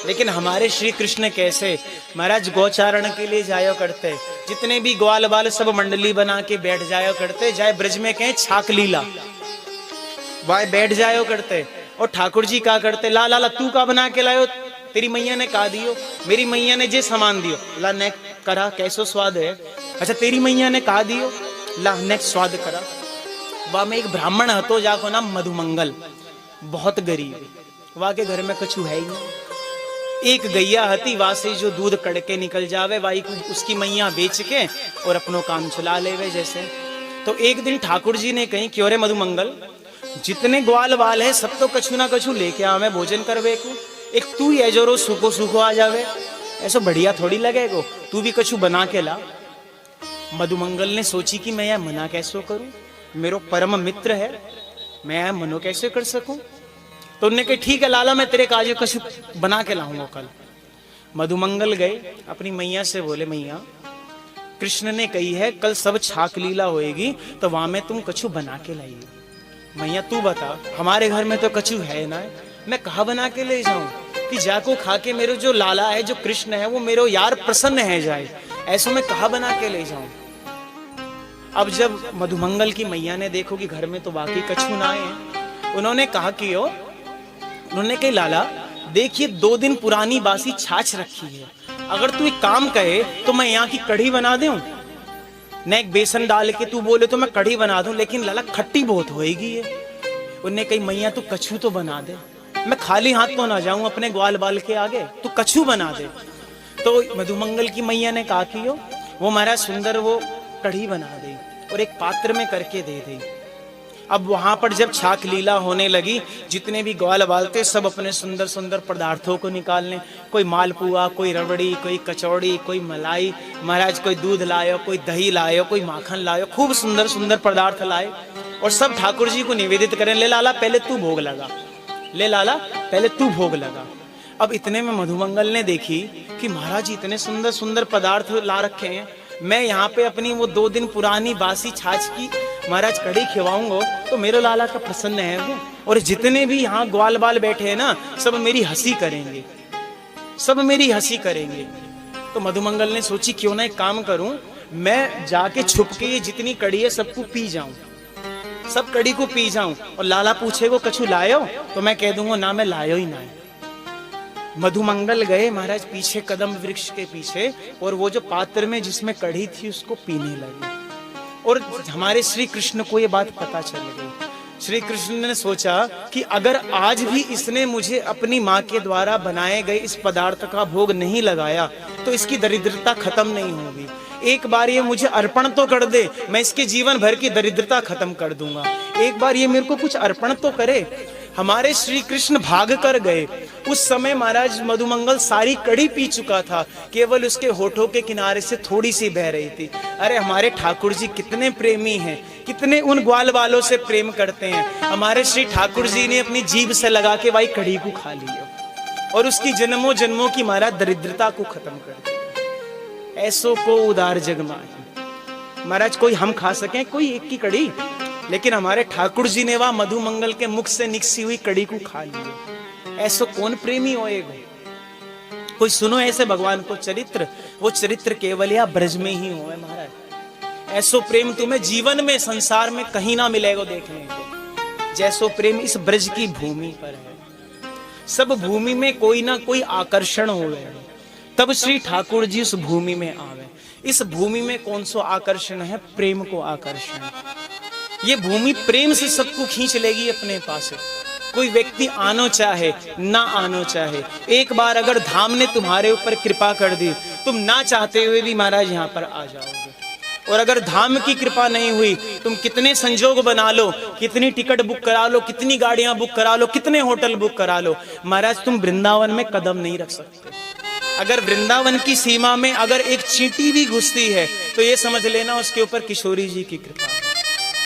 लेकिन हमारे श्री कृष्ण कैसे महाराज गौचारण के लिए जाया करते, जितने भी ग्वाल बाल सब मंडली बना के बैठ जाया करते, जाए ब्रज में कहें छाक लीला, वह बैठ जायो करते। और ठाकुर जी क्या करते, ला ला ला तू का बना के लायो, तेरी मैया ने कहा दियो, मेरी मैया ने जे सामान दियो, ला ने करा कैसो स्वाद है, अच्छा तेरी मैया ने कहा दियो, ला ने स्वाद करा। वह में एक ब्राह्मण हतो जाको नाम मधुमंगल, बहुत गरीब, वह के घर में कछु है ही नहीं। एक गैया हती, वहां से जो दूध कड़के निकल जावे, वाई को उसकी मैया बेच के और अपनो काम चला लेवे जैसे। तो एक दिन ठाकुर जी ने कही क्यों रे मधुमंगल, जितने ग्वाल वाल है सब तो कछु ना कछु लेके आवे भोजन करवे को, एक तू ही है जो रोज सूखो सूखो आ जावे, ऐसा बढ़िया थोड़ी लगेगो, तू भी कछु बना के ला। मधुमंगल ने सोची कि मैं यह मना कैसे करूं, मेरो परम मित्र है, मैं यह मनो कैसे कर सकूं। तो उन्होंने कहा ठीक है लाला, मैं तेरे काज कछु बना के लाऊंगा कल। मधुमंगल गए अपनी मैया से, बोले मैया कृष्ण ने कही है कल सब छाक लीला होएगी, तो वहां में तुम कछु बना के लाइए। मैया तू बता, हमारे घर में तो कछु है ना, मैं कहा बना के ले जाऊं कि जाको खा के मेरे जो लाला है, जो कृष्ण है, वो मेरो यार प्रसन्न है जाए, ऐसा मैं कहा बना के ले जाऊं। अब जब मधुमंगल की मैया ने देखो कि घर में तो बाकी कछु ना है, उन्होंने कहा कि उन्होंने कही लाला देखिए 2 दिन पुरानी बासी छाछ रखी है, अगर तू एक काम कहे तो मैं यहाँ की कढ़ी बना दूं, न एक बेसन डाल के तू बोले तो मैं कढ़ी बना दूं, लेकिन लाला खट्टी बहुत होएगी ये। उन्होंने कही मैया तू कछु तो बना दे, मैं खाली हाथ तो ना जाऊं अपने ग्वाल बाल के आगे, तू कछु बना दे। तो मधुमंगल की मैया ने कहा कि वो महाराज सुंदर वो कढ़ी बना दे और एक पात्र में करके दे दे। अब वहां पर जब छाक लीला होने लगी, जितने भी ग्वाल बाल थे सब अपने सुंदर सुंदर पदार्थों को निकालने, कोई मालपुआ, कोई रबड़ी, कोई कचौड़ी, कोई मलाई, महाराज कोई दूध लायो, कोई दही लायो, कोई माखन लायो, खूब सुंदर सुंदर पदार्थ लाए और सब ठाकुर जी को निवेदित करें। ले लाला पहले तू भोग लगा, ले लाला पहले तू भोग लगा। अब इतने में मधुमंगल ने देखी कि महाराज जी इतने सुंदर सुंदर पदार्थ ला रखे हैं, मैं यहाँ पे अपनी वो 2 दिन पुरानी बासी छाछ की महाराज कढ़ी खिलाऊंगा तो मेरे लाला का प्रसन्न है वो, और जितने भी यहाँ ग्वाल बाल बैठे हैं ना सब मेरी हंसी करेंगे, सब मेरी हंसी करेंगे। तो मधुमंगल ने सोची क्यों ना एक काम करूं, मैं जाके छुप के ये जितनी कढ़ी है सबको पी जाऊं, सब कढ़ी को पी जाऊं, और लाला पूछेगो कछु लायो तो मैं कह दूंगा ना मैं लायो ही ना। मधुमंगल गए महाराज पीछे कदम वृक्ष के पीछे, और वो जो पात्र में जिसमें कढ़ी थी उसको पीने लगे, और हमारे श्री कृष्ण को ये बात पता चल गई। श्री कृष्ण ने सोचा कि अगर आज भी इसने मुझे अपनी माँ के द्वारा बनाए गए इस पदार्थ का भोग नहीं लगाया तो इसकी दरिद्रता खत्म नहीं होगी, एक बार ये मुझे अर्पण तो कर दे, मैं इसके जीवन भर की दरिद्रता खत्म कर दूंगा, एक बार ये मेरे को कुछ अर्पण तो करे। हमारे श्री कृष्ण भाग कर गए, उस समय महाराज मधुमंगल सारी कढ़ी पी चुका था, केवल उसके होठों के किनारे से थोड़ी सी बह रही थी। अरे हमारे ठाकुर जी कितने प्रेमी हैं, कितने उन ग्वाल वालों से प्रेम करते हैं। हमारे श्री ठाकुर जी ने अपनी जीभ से लगा के भाई कढ़ी को खा लिया और उसकी जन्मों जन्मों की महाराज दरिद्रता को खत्म कर दिया। ऐसो को उदार जग माही, महाराज कोई हम खा सकें कोई एक की कढ़ी, लेकिन हमारे ठाकुर जी ने वह मधुमंगल के मुख से निकसी हुई कड़ी को खा लिया। ऐसो कौन प्रेमी होएगा, कोई सुनो ऐसे भगवान को चरित्र, वो चरित्र केवल या ब्रज में ही होए महाराज। ऐसो प्रेम तुम्हें जीवन में संसार में कहीं ना मिलेगा देखने को, जैसो प्रेम इस ब्रज की भूमि पर है। सब भूमि में कोई ना कोई आकर्षण होवे, तब श्री ठाकुर जी उस भूमि में आवे। इस भूमि में कौन सा आकर्षण है, प्रेम को आकर्षण। ये भूमि प्रेम से सबको खींच लेगी अपने पास। कोई व्यक्ति आनो चाहे ना आनो चाहे, एक बार अगर धाम ने तुम्हारे ऊपर कृपा कर दी, तुम ना चाहते हुए भी महाराज यहाँ पर आ जाओगे। और अगर धाम की कृपा नहीं हुई, तुम कितने संजोग बना लो, कितनी टिकट बुक करा लो, कितनी गाड़ियां बुक करा लो, कितने होटल बुक करा लो, महाराज तुम वृंदावन में कदम नहीं रख सकते। अगर वृंदावन की सीमा में अगर एक चींटी भी घुसती है तो ये समझ लेना उसके ऊपर किशोरी जी की कृपा।